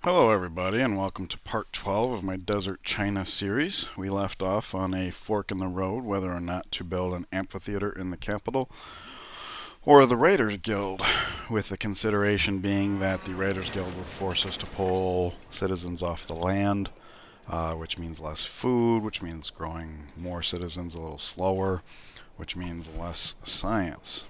Hello everybody and welcome to part 12 of my Desert China series. We left off on a fork in the road whether or not to build an amphitheater in the capital or the Raiders Guild, with the consideration being that the Raiders Guild would force us to pull citizens off the land, which means less food, which means growing more citizens a little slower, which means less science.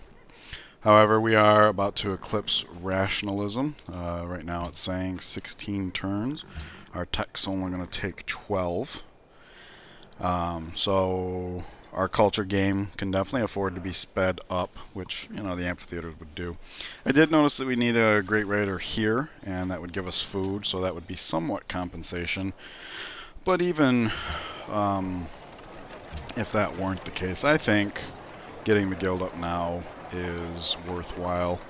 However, we are about to eclipse rationalism. Right now it's saying 16 turns. Our tech's only going to take 12. So our culture game can definitely afford to be sped up, which, the amphitheaters would do. I did notice that we need a Great Raider here, and that would give us food, so that would be somewhat compensation. But even if that weren't the case, I think getting the guild up now is worthwhile.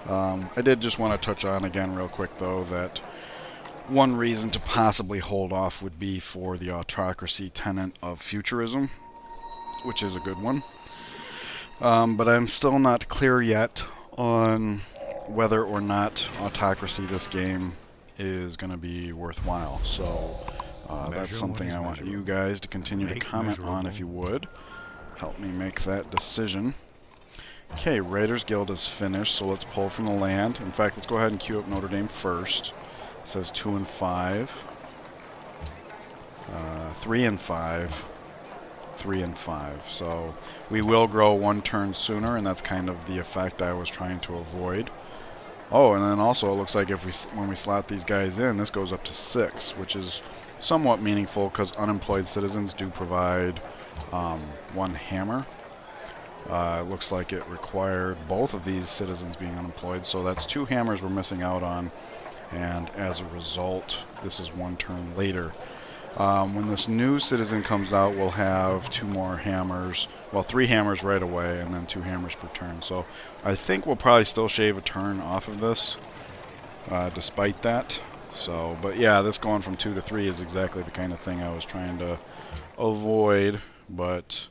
I did just want to touch on again real quick though that one reason to possibly hold off would be for the autocracy tenet of futurism, which is a good one. But I'm still not clear yet on whether or not autocracy this game is going to be worthwhile. So that's something I want you guys to continue to comment on if you would. Help me make that decision. Okay, Raiders Guild is finished, so let's pull from the land. In fact, let's go ahead and queue up Notre Dame first. It says 2 and 5. 3 and 5. 3 and 5. So we will grow one turn sooner, and that's kind of the effect I was trying to avoid. Oh, and then also it looks like when we slot these guys in, this goes up to 6, which is somewhat meaningful because unemployed citizens do provide one hammer. It looks like it required both of these citizens being unemployed, so that's 2 hammers we're missing out on, and as a result, this is 1 turn later. When this new citizen comes out, we'll have 2 more hammers, well, 3 hammers right away, and then 2 hammers per turn. So I think we'll probably still shave a turn off of this, despite that. So, but yeah, this going from 2 to 3 is exactly the kind of thing I was trying to avoid, but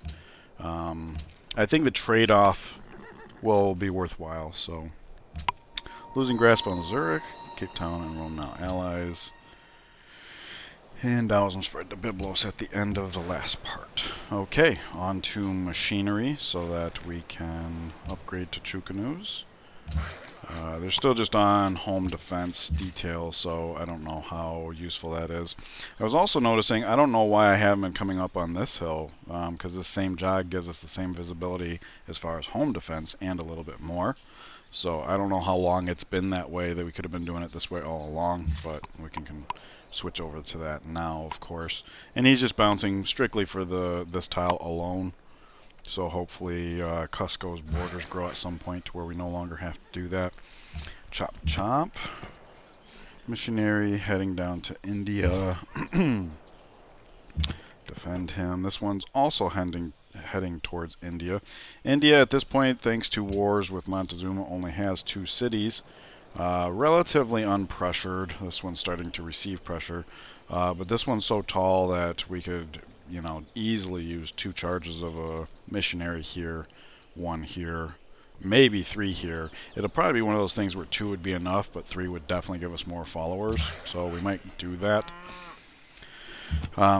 I think the trade-off will be worthwhile. So, losing grasp on Zurich, Cape Town, and Rome now allies. And Taoism spread to Byblos at the end of the last part. Okay, on to machinery so that we can upgrade to Chukanus. They're still just on home defense detail, so I don't know how useful that is. I was also noticing, I don't know why I haven't been coming up on this hill, because this same jog gives us the same visibility as far as home defense and a little bit more. So I don't know how long it's been that way, that we could have been doing it this way all along, but we can switch over to that now, of course. And he's just bouncing strictly for this tile alone. So hopefully Cusco's borders grow at some point to where we no longer have to do that. Chop chop. Missionary heading down to India. Defend him. This one's also heading towards India. India at this point, thanks to wars with Montezuma, only has 2 cities. Relatively unpressured. This one's starting to receive pressure. But this one's so tall that we could easily use 2 charges of a missionary here, 1 here, maybe 3 here. It'll probably be one of those things where 2 would be enough, but 3 would definitely give us more followers. So we might do that.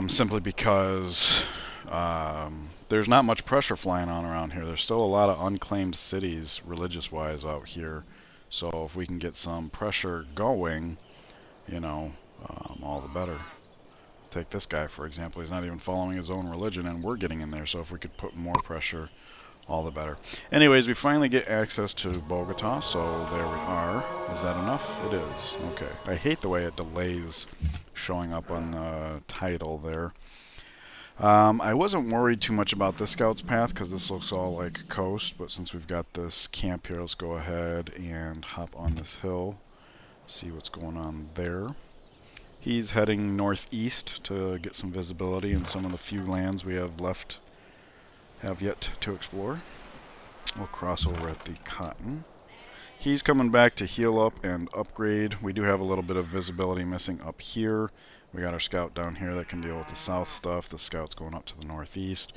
Simply because there's not much pressure flying on around here. There's still a lot of unclaimed cities, religious-wise, out here. So if we can get some pressure going, all the better. Take this guy, for example. He's not even following his own religion, and we're getting in there. So if we could put more pressure, all the better. Anyways, we finally get access to Bogota, so there we are. Is that enough? It is. Okay. I hate the way it delays showing up on the title there. I wasn't worried too much about this scout's path because this looks all like coast, but since we've got this camp here, let's go ahead and hop on this hill, see what's going on there. He's heading northeast to get some visibility in some of the few lands we have yet to explore. We'll cross over at the cotton. He's coming back to heal up and upgrade. We do have a little bit of visibility missing up here. We got our scout down here that can deal with the south stuff. The scout's going up to the northeast.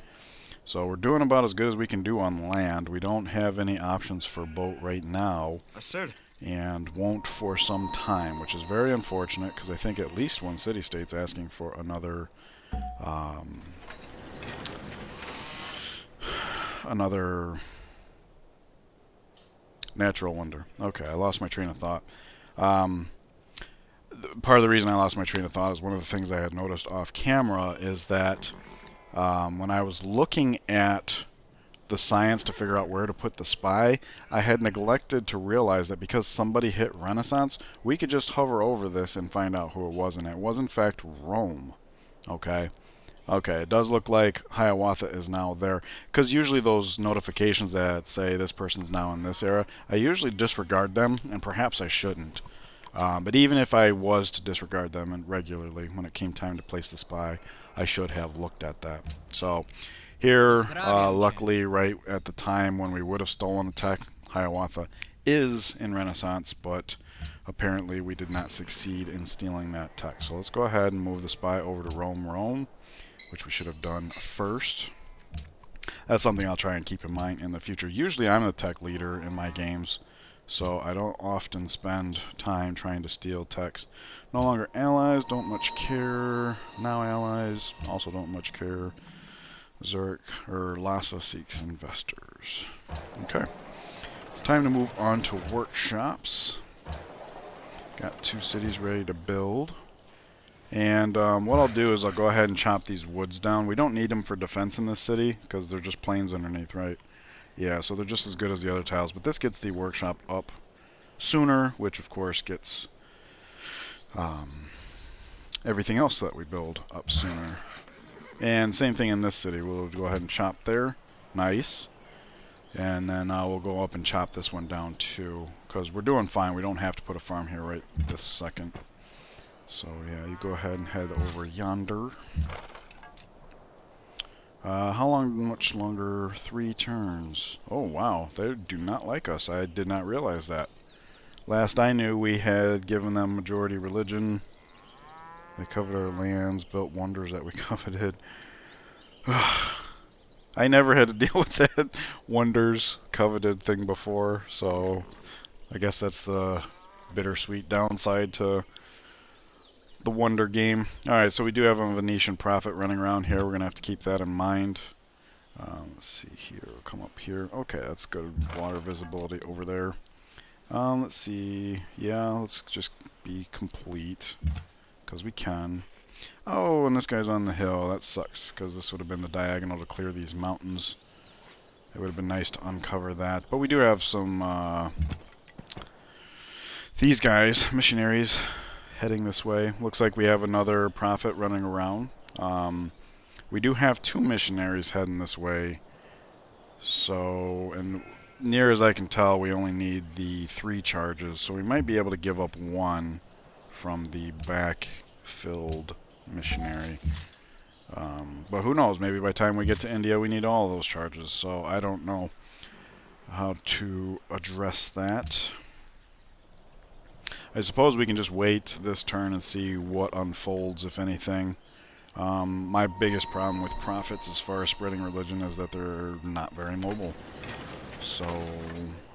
So we're doing about as good as we can do on land. We don't have any options for boat right now. Sir. and won't for some time, which is very unfortunate because I think at least one city-state's asking for another another natural wonder. Okay, I lost my train of thought. Um, Part of the reason I lost my train of thought is one of the things I had noticed off camera is that when I was looking at the science to figure out where to put the spy, I had neglected to realize that because somebody hit Renaissance, we could just hover over this and find out who it was, and it was in fact Rome. Okay. Okay, it does look like Hiawatha is now there. Because usually those notifications that say this person's now in this era, I usually disregard them, and perhaps I shouldn't. But even if I was to disregard them and regularly, when it came time to place the spy, I should have looked at that. So here, luckily, right at the time when we would have stolen a tech, Hiawatha is in Renaissance, but apparently we did not succeed in stealing that tech. So let's go ahead and move the spy over to Rome, which we should have done first. That's something I'll try and keep in mind in the future. Usually I'm the tech leader in my games, so I don't often spend time trying to steal techs. No longer allies, don't much care. Now allies, also don't much care. Zurich, or Lhasa seeks investors. Okay. It's time to move on to workshops. Got 2 cities ready to build. And what I'll do is I'll go ahead and chop these woods down. We don't need them for defense in this city because they're just plains underneath, right? Yeah, so they're just as good as the other tiles. But this gets the workshop up sooner, which of course gets everything else that we build up sooner. And same thing in this city. We'll go ahead and chop there. Nice. And then we'll go up and chop this one down too, because we're doing fine. We don't have to put a farm here right this second. So yeah, you go ahead and head over yonder. How much longer? 3 turns. Oh wow, they do not like us. I did not realize that. Last I knew, we had given them majority religion. They coveted our lands, built wonders that we coveted. I never had to deal with that wonders coveted thing before, so I guess that's the bittersweet downside to the wonder game. Alright, so we do have a Venetian prophet running around here. We're going to have to keep that in mind. Let's see here. We'll come up here. Okay, that's good water visibility over there. Let's see. Yeah, let's just be complete, because we can. Oh, and this guy's on the hill. That sucks, because this would have been the diagonal to clear these mountains. It would have been nice to uncover that. But we do have some, these guys, missionaries, heading this way. Looks like we have another prophet running around. We do have 2 missionaries heading this way. So, and near as I can tell, we only need the 3 charges. So we might be able to give up 1 from the back-filled missionary. But who knows? Maybe by the time we get to India, we need all those charges. So I don't know how to address that. I suppose we can just wait this turn and see what unfolds, if anything. My biggest problem with prophets as far as spreading religion is that they're not very mobile. So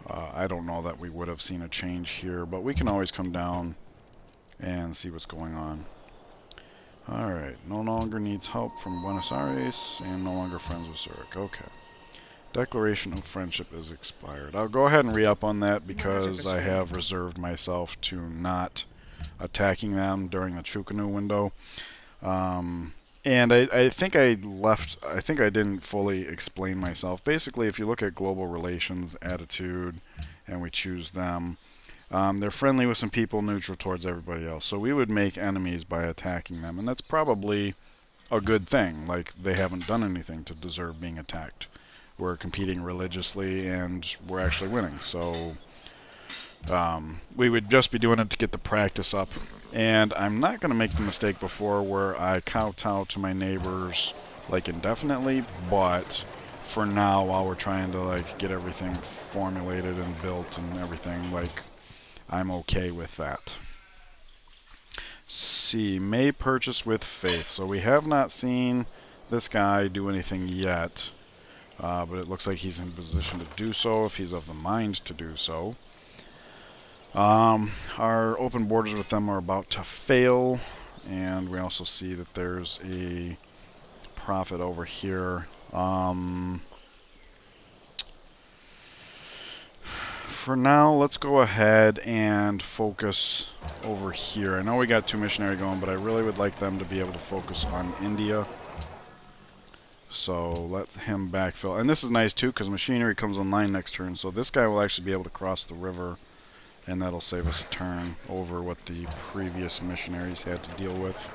I don't know that we would have seen a change here, but we can always come down and see what's going on. Alright, no longer needs help from Buenos Aires, and no longer friends with Zurich. Okay. Declaration of Friendship is expired. I'll go ahead and re-up on that because I have reserved myself to not attacking them during the Chukanu window. And I think I didn't fully explain myself. Basically, if you look at global relations, attitude, and we choose them, they're friendly with some people, neutral towards everybody else. So we would make enemies by attacking them, and that's probably a good thing. Like, they haven't done anything to deserve being attacked. We're competing religiously, and we're actually winning. So we would just be doing it to get the practice up. And I'm not going to make the mistake before where I kowtow to my neighbors like indefinitely, but for now, while we're trying to like get everything formulated and built and everything, like I'm okay with that. See, may purchase with faith. So we have not seen this guy do anything yet, but it looks like he's in position to do so if he's of the mind to do so. Our open borders with them are about to fail, and we also see that there's a profit over here. For now, let's go ahead and focus over here. I know we got 2 missionary going, but I really would like them to be able to focus on India. So let him backfill. And this is nice too, because machinery comes online next turn. So this guy will actually be able to cross the river, and that'll save us a turn over what the previous missionaries had to deal with.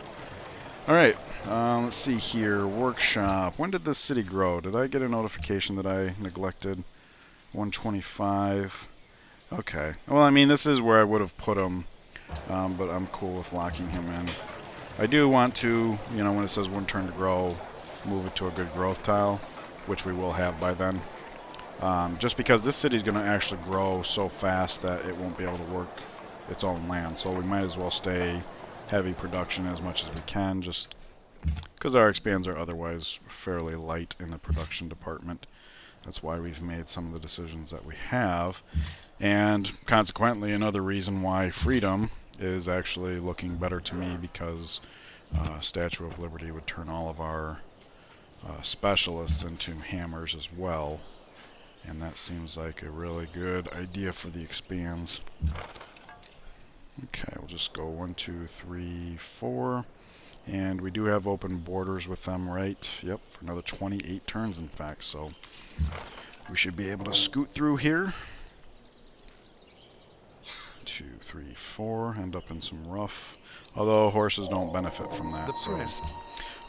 Alright, let's see here. Workshop. When did this city grow? Did I get a notification that I neglected? 125. Okay. Well, I mean, this is where I would have put him, but I'm cool with locking him in. I do want to, you know, when it says 1 turn to grow, move it to a good growth tile, which we will have by then. Just because this city is going to actually grow so fast that it won't be able to work its own land. So we might as well stay heavy production as much as we can, just because our expands are otherwise fairly light in the production department. That's why we've made some of the decisions that we have. And consequently, another reason why Freedom is actually looking better to me, because Statue of Liberty would turn all of our specialists into hammers as well. And that seems like a really good idea for the expands. Okay, we'll just go 1, 2, 3, 4. And we do have open borders with them, right? Yep, for another 28 turns, in fact. So we should be able to scoot through here. 2, 3, 4. End up in some rough. Although horses don't benefit from that. So.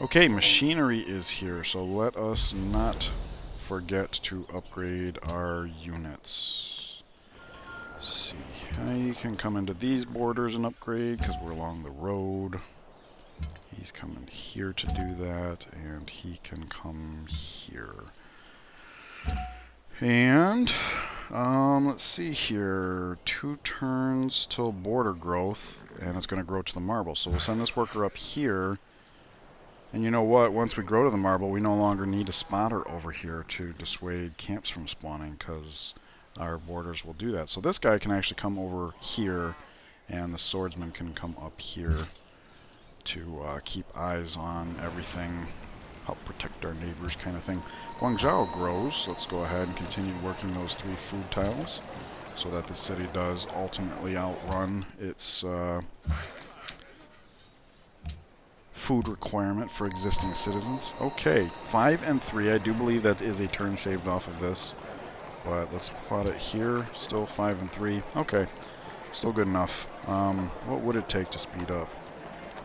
Okay, machinery is here. So let us not forget to upgrade our units. Let's see. He can come into these borders and upgrade because we're along the road. He's coming here to do that, and he can come here. And let's see here. 2 turns till border growth, and it's going to grow to the marble. So we'll send this worker up here. And you know what? Once we grow to the marble, we no longer need a spotter over here to dissuade camps from spawning, because our borders will do that. So this guy can actually come over here, and the swordsman can come up here to keep eyes on everything, help protect our neighbors, kind of thing. Guangzhou grows. Let's go ahead and continue working those 3 food tiles so that the city does ultimately outrun its food requirement for existing citizens. Okay, 5 and 3. I do believe that is a turn shaved off of this, but let's plot it here. Still 5 and 3. Okay, still good enough. What would it take to speed up?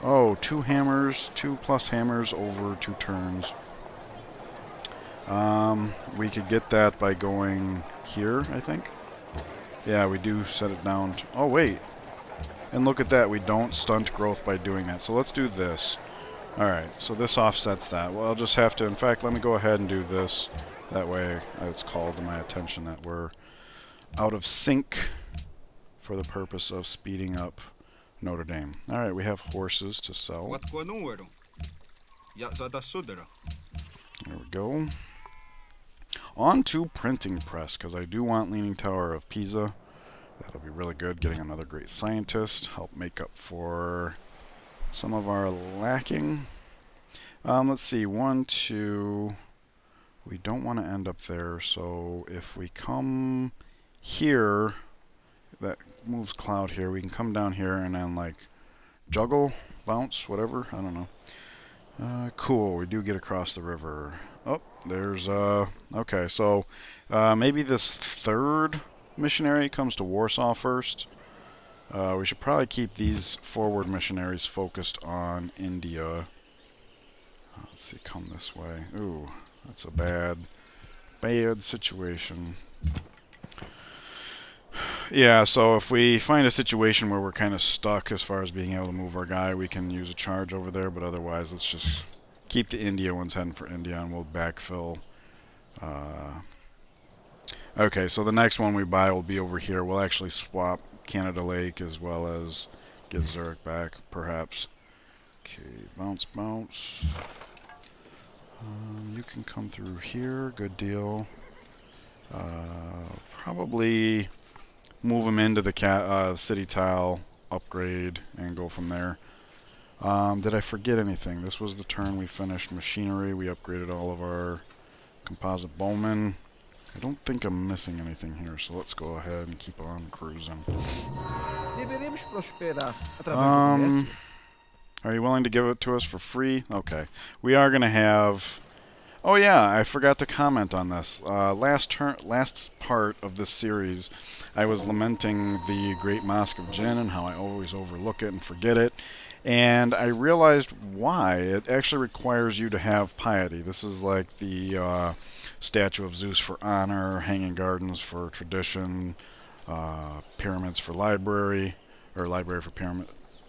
Oh, 2 hammers, 2 plus hammers over 2 turns. We could get that by going here, I think. Yeah, we do set it down to, oh, wait. And look at that, we don't stunt growth by doing that. So let's do this. Alright, so this offsets that. Well, I'll just have to, in fact, let me go ahead and do this. That way it's called to my attention that we're out of sync for the purpose of speeding up Notre Dame. Alright, we have horses to sell. There we go. On to printing press, because I do want Leaning Tower of Pisa. That'll be really good. Getting another great scientist. Help make up for some of our lacking. Let's see. 1, 2. We don't want to end up there, so if we come here, that moves Cloud here. We can come down here and then, like, juggle, bounce, whatever. I don't know. Cool. We do get across the river. Oh, there's, okay, so maybe this 3rd missionary comes to Warsaw first. We should probably keep these forward missionaries focused on India. Let's see, come this way. Ooh, that's a bad situation. Yeah, so if we find a situation where we're kind of stuck as far as being able to move our guy, we can use a charge over there, but otherwise let's just keep the India ones heading for India, and we'll backfill. Okay, so the next one we buy will be over here. We'll actually swap Canada Lake as well as give Zurich back, perhaps. Okay, bounce, bounce. You can come through here. Good deal. Probably move them into the city tile, upgrade, and go from there. Did I forget anything? This was the turn we finished machinery. We upgraded all of our composite bowmen. I don't think I'm missing anything here, so let's go ahead and keep on cruising. Are you willing to give it to us for free? Okay. We are going to have... Oh yeah, I forgot to comment on this. Last part of this series, I was lamenting the Great Mosque of Jinn and how I always overlook it and forget it. And I realized why. It actually requires you to have piety. This is like the statue of Zeus for honor, hanging gardens for tradition, pyramids for library, or library for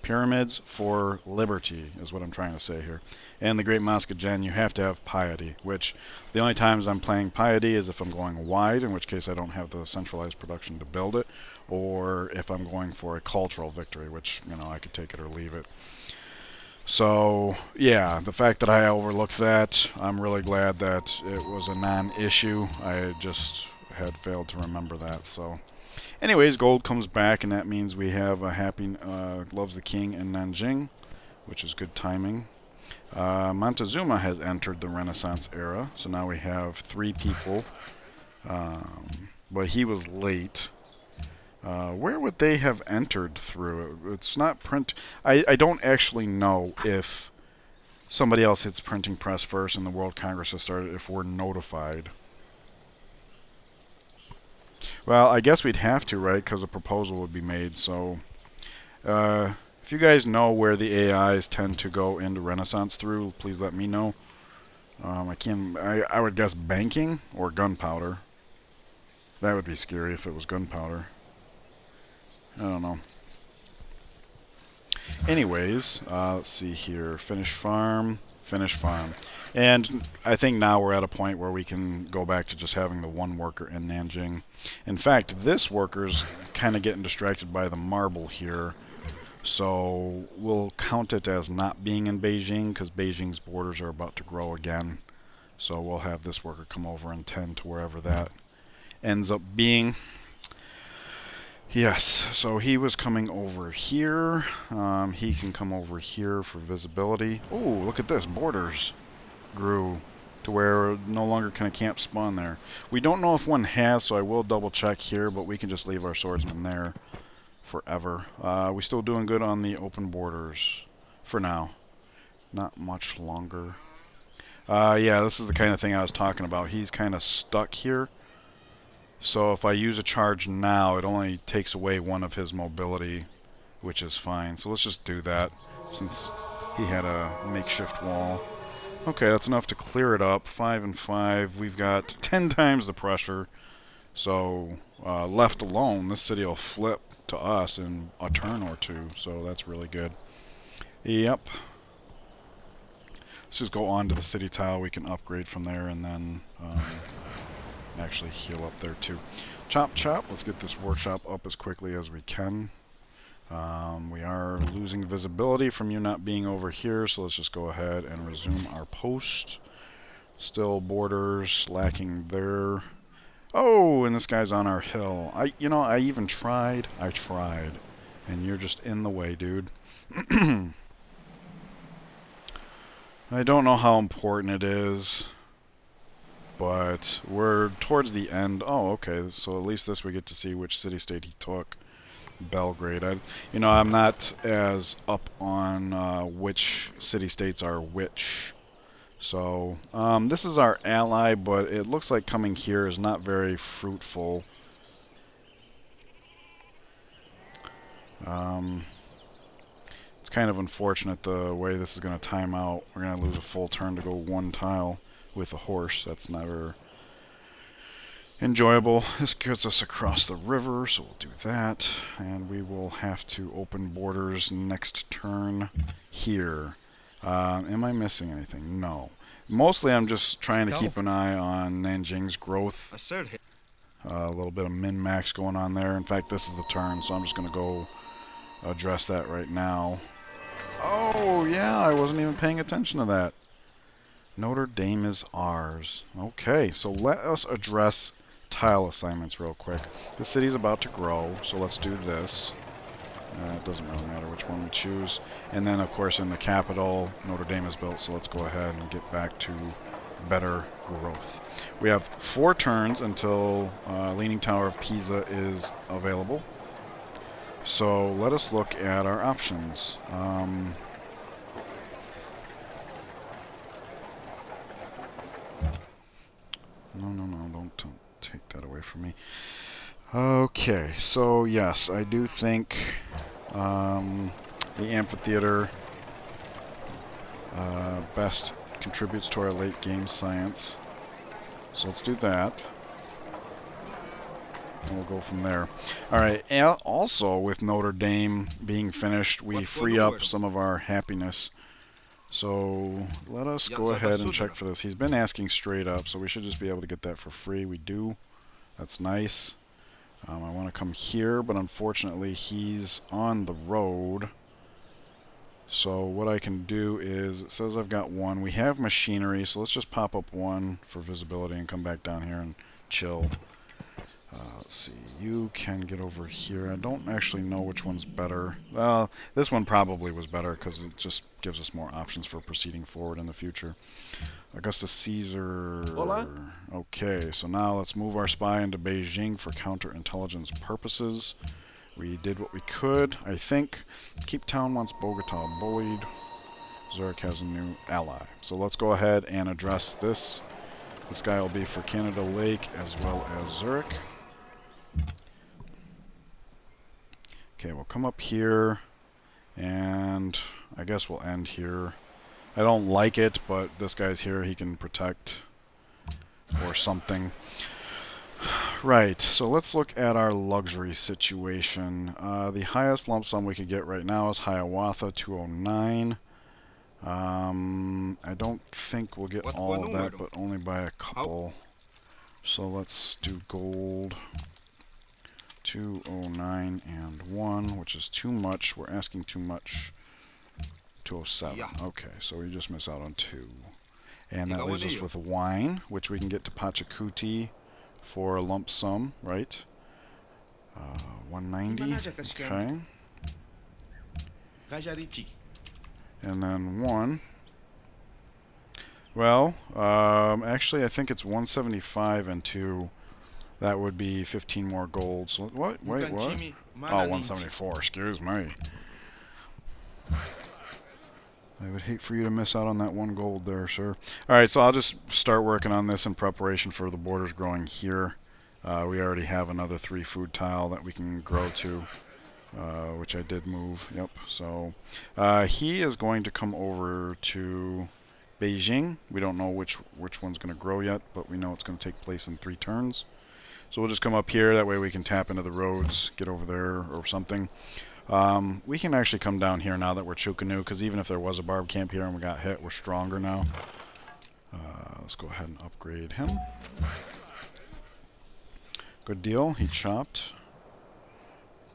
pyramids for liberty is what I'm trying to say here. And the Great Mosque of Jinn, you have to have piety, which the only times I'm playing piety is if I'm going wide, in which case I don't have the centralized production to build it, or if I'm going for a cultural victory, which, you know, I could take it or leave it. So, yeah, the fact that I overlooked that, I'm really glad that it was a non-issue. I just had failed to remember that, so... Anyways, gold comes back, and that means we have a happy Loves the King in Nanjing, which is good timing. Montezuma has entered the Renaissance era, so now we have 3 people. But he was late. Where would they have entered through? It's not print. I don't actually know if somebody else hits printing press first and the World Congress has started, if we're notified. Well, I guess we'd have to, right? Because a proposal would be made. So, if you guys know where the AIs tend to go into Renaissance through, please let me know. I would guess banking or gunpowder. That would be scary if it was gunpowder. I don't know. Anyways, let's see here. Finish farm. And I think now we're at a point where we can go back to just having the 1 worker in Nanjing. In fact, this worker's kind of getting distracted by the marble here. So we'll count it as not being in Beijing, because Beijing's borders are about to grow again. So we'll have this worker come over and tend to wherever that ends up being. Yes, so he was coming over here. He can come over here for visibility. Oh, look at this. Borders grew to where no longer can a camp spawn there. We don't know if one has, so I will double check here, but we can just leave our swordsman there forever. We're still doing good on the open borders for now. Not much longer. Yeah, this is the kind of thing I was talking about. He's kind of stuck here. So if I use a charge now, it only takes away 1 of his mobility, which is fine. So let's just do that, since he had a makeshift wall. Okay, that's enough to clear it up. 5 and 5. We've got 10 times the pressure. So left alone, this city will flip to us in a turn or 2. So that's really good. Yep. Let's just go on to the city tile. We can upgrade from there, and then... actually heal up there too. Chop chop. Let's get this workshop up as quickly as we can. We are losing visibility from you not being over here, so let's just go ahead and resume our post. Still borders lacking there. Oh, and this guy's on our hill. I even tried. I tried. And you're just in the way, dude. I don't know how important it is. But we're towards the end. Oh, okay. So at least this we get to see which city-state he took. Belgrade. I'm not as up on which city-states are which. So, this is our ally, but it looks like coming here is not very fruitful. It's kind of unfortunate the way this is going to time out. We're going to lose a full turn to go 1 tile. With a horse. That's never enjoyable. This gets us across the river, so we'll do that. And we will have to open borders next turn here. Am I missing anything? No. Mostly I'm just trying to keep an eye on Nanjing's growth. A little bit of min-max going on there. In fact, this is the turn, so I'm just going to go address that right now. Oh, yeah, I wasn't even paying attention to that. Notre Dame is ours. Okay, so let us address tile assignments real quick. The city's about to grow, so let's do this. It doesn't really matter which one we choose. And then, of course, in the capital, Notre Dame is built, so let's go ahead and get back to better growth. We have 4 turns until Leaning Tower of Pisa is available. So let us look at our options. No, don't take that away from me. Okay, so yes, I do think the amphitheater best contributes to our late game science. So let's do that. And we'll go from there. Alright, and also with Notre Dame being finished, we free up some of our happiness. So let us go ahead and check for this. He's been asking straight up, so we should just be able to get that for free. We do. That's nice. I want to come here, but unfortunately he's on the road. So what I can do is, it says I've got 1. We have machinery, so let's just pop up 1 for visibility and come back down here and chill. Let's see, you can get over here. I don't actually know which one's better. This one probably was better because it just gives us more options for proceeding forward in the future. Augustus Caesar. Hola. Okay, so now let's move our spy into Beijing for counterintelligence purposes. We did what we could, I think. Cape Town wants Bogota bullied. Zurich has a new ally. So let's go ahead and address this. This guy will be for Canada Lake as well as Zurich. Okay, we'll come up here, and I guess we'll end here. I don't like it, but this guy's here. He can protect or something. Right, so let's look at our luxury situation. The highest lump sum we could get right now is Hiawatha, 209. I don't think we'll get all of that, but only by a couple. So let's do gold. 209 and 1, which is too much. We're asking too much. 207. Okay, so we just miss out on 2. And that leaves us with wine, which we can get to Pachacuti for a lump sum, right? 190. Okay. And then 1. Well, actually, I think it's 175 and 2. That would be 15 more gold. So what? Wait, what? Oh, 174. Excuse me. I would hate for you to miss out on that 1 gold there, sir. Alright, so I'll just start working on this in preparation for the borders growing here. We already have another 3 food tile that we can grow to, which I did move. Yep, so he is going to come over to Beijing. We don't know which one's going to grow yet, but we know it's going to take place in 3 turns. So we'll just come up here, that way we can tap into the roads, get over there or something. We can actually come down here now that we're Chukanu, because even if there was a barb camp here and we got hit, we're stronger now. Let's go ahead and upgrade him. Good deal, he chopped.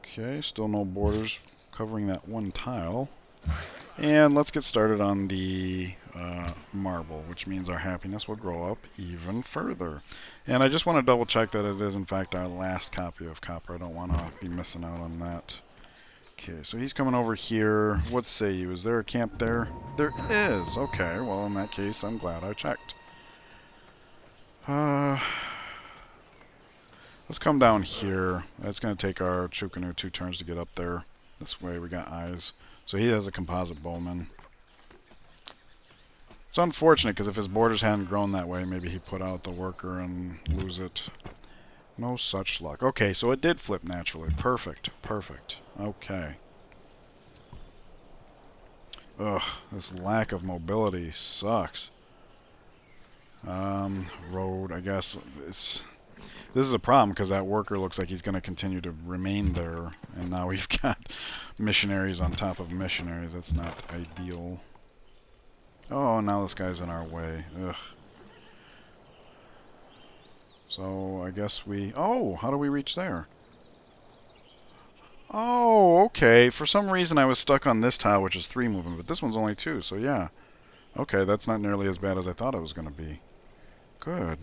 Okay, still no borders covering that 1 tile. And let's get started on the marble, which means our happiness will grow up even further. And I just want to double check that it is in fact our last copy of copper. I don't want to be missing out on that. Okay, so he's coming over here. What say you? Is there a camp there? There is. Okay, well in that case I'm glad I checked. Let's come down here. That's going to take our Chukanu 2 turns to get up there. This way we got eyes. So he has a composite bowman. It's unfortunate because if his borders hadn't grown that way, maybe he put out the worker and lose it. No such luck. Okay, so it did flip naturally. Perfect. Perfect. Okay. Ugh, this lack of mobility sucks. Road, I guess. This is a problem because that worker looks like he's going to continue to remain there. And now we've got missionaries on top of missionaries. That's not ideal. Oh, now this guy's in our way. Ugh. So, I guess we... Oh, how do we reach there? Oh, okay. For some reason I was stuck on this tile, which is 3 movement, but this one's only 2, so yeah. Okay, that's not nearly as bad as I thought it was going to be. Good.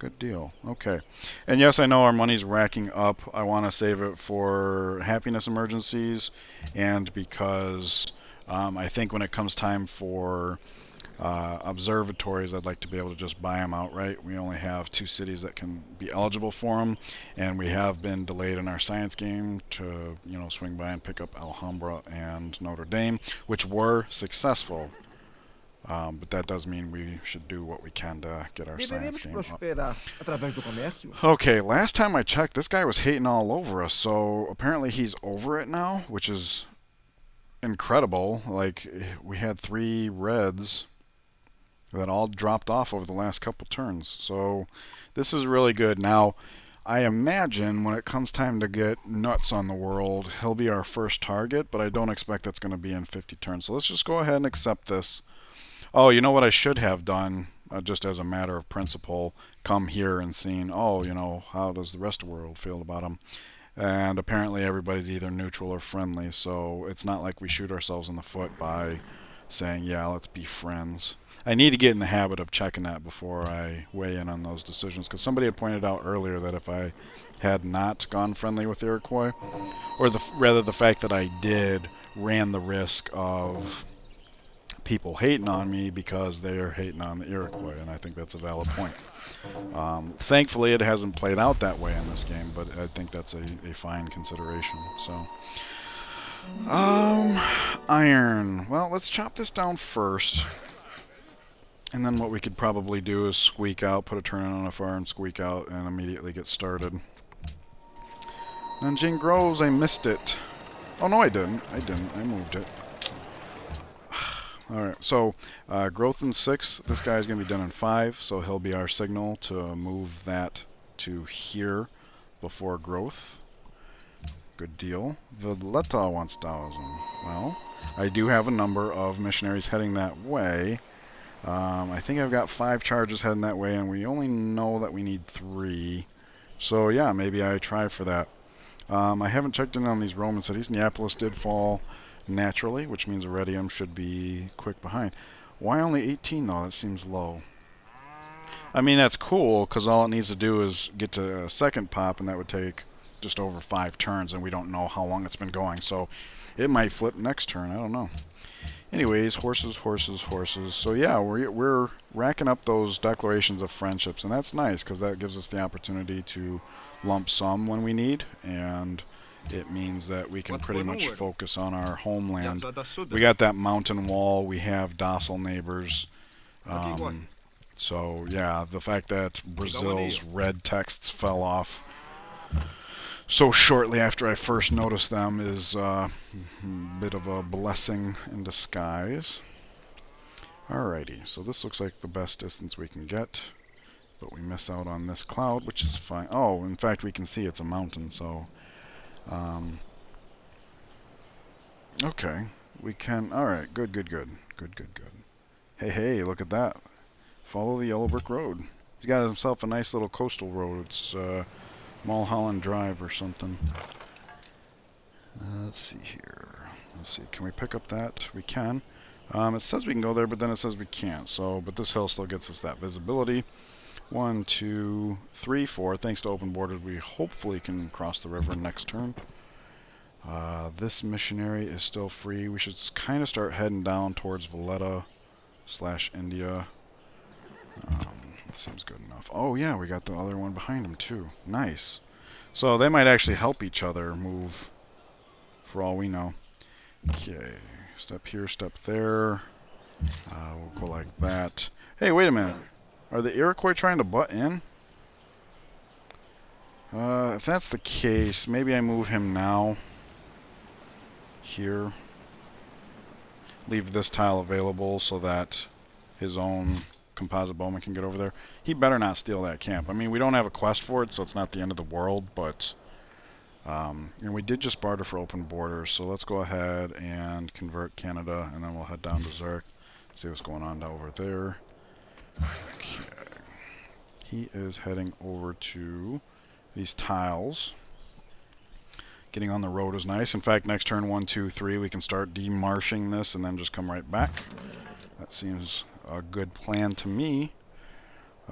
Good deal. Okay. And yes, I know our money's racking up. I want to save it for happiness emergencies and because I think when it comes time for observatories, I'd like to be able to just buy them outright. We only have 2 cities that can be eligible for them, and we have been delayed in our science game to, swing by and pick up Alhambra and Notre Dame, which were successful. But that does mean we should do what we can to get our science Deveremos game up. prosperar através do comércio. Okay, last time I checked, this guy was hating all over us, so apparently he's over it now, which is incredible. Like, we had 3 reds that all dropped off over the last couple turns. So this is really good. Now, I imagine when it comes time to get nuts on the world, he'll be our first target, but I don't expect that's going to be in 50 turns. So let's just go ahead and accept this. Oh, you know what I should have done, just as a matter of principle, come here and seen, oh, how does the rest of the world feel about him? And apparently everybody's either neutral or friendly, so it's not like we shoot ourselves in the foot by saying, yeah, let's be friends. I need to get in the habit of checking that before I weigh in on those decisions, because somebody had pointed out earlier that if I had not gone friendly with Iroquois, or rather the fact that I did, ran the risk of people hating on me because they are hating on the Iroquois, and I think that's a valid point. Thankfully, it hasn't played out that way in this game, but I think that's a fine consideration. So, iron. Well, let's chop this down first. And then what we could probably do is squeak out, put a turn on a fire and squeak out, and immediately get started. Nanjing Groves, I missed it. Oh, no, I didn't. I moved it. Alright, so growth in 6. This guy's going to be done in 5, so he'll be our signal to move that to here before growth. Good deal. Valletta wants 1,000. Well, I do have a number of missionaries heading that way. I think I've got 5 charges heading that way, and we only know that we need 3. So yeah, maybe I try for that. I haven't checked in on these Roman cities. Neapolis did fall naturally, which means Iridium should be quick behind. Why only 18 though? That seems low. I mean, that's cool, because all it needs to do is get to a second pop, and that would take just over 5 turns, and we don't know how long it's been going, so it might flip next turn. I don't know. Anyways, horses, horses, horses. So yeah, we're racking up those declarations of friendships, and that's nice, because that gives us the opportunity to lump sum when we need, and it means that we can pretty much focus on our homeland. We got that mountain wall. We have docile neighbors. So yeah, the fact that Brazil's red texts fell off so shortly after I first noticed them is a bit of a blessing in disguise. Alrighty, so this looks like the best distance we can get, but we miss out on this cloud, which is fine. Oh, in fact, we can see it's a mountain, so okay, we can. Alright, good. Hey, look at that. Follow the yellow brick road. He's got himself a nice little coastal road. It's Mulholland Drive or something. Let's see here. Let's see, can we pick up that? We can. It says we can go there, but then it says we can't. So, but this hill still gets us that visibility. 1, 2, 3, 4. Thanks to open borders, we hopefully can cross the river next turn. This missionary is still free. We should kind of start heading down towards Valletta/India. That seems good enough. Oh yeah, we got the other one behind him too. Nice. So they might actually help each other move, for all we know. Okay, step here, step there. We'll go like that. Hey, wait a minute. Are the Iroquois trying to butt in? If that's the case, maybe I move him now. Here. Leave this tile available so that his own composite bowman can get over there. He better not steal that camp. I mean, we don't have a quest for it, so it's not the end of the world, but and we did just barter for open borders, so let's go ahead and convert Canada, and then we'll head down to Zurich, see what's going on down over there. Okay. He is heading over to these tiles. Getting on the road is nice. In fact, next turn 1, 2, 3, we can start demarshing this and then just come right back. That seems a good plan to me.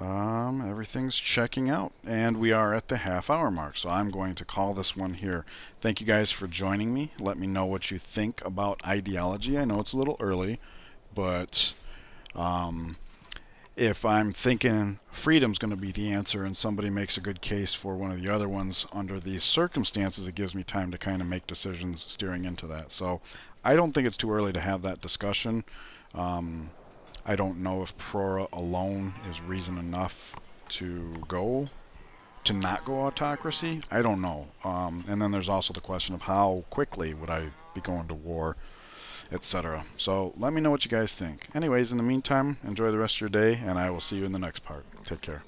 Everything's checking out, and we are at the half-hour mark, so I'm going to call this one here. Thank you guys for joining me. Let me know what you think about ideology. I know it's a little early, but if I'm thinking freedom's going to be the answer and somebody makes a good case for one of the other ones under these circumstances, it gives me time to kind of make decisions steering into that. So I don't think it's too early to have that discussion. I don't know if Prora alone is reason enough to not go autocracy. I don't know. And then there's also the question of how quickly would I be going to war, etc. So let me know what you guys think. Anyways, in the meantime, enjoy the rest of your day, and I will see you in the next part. Take care.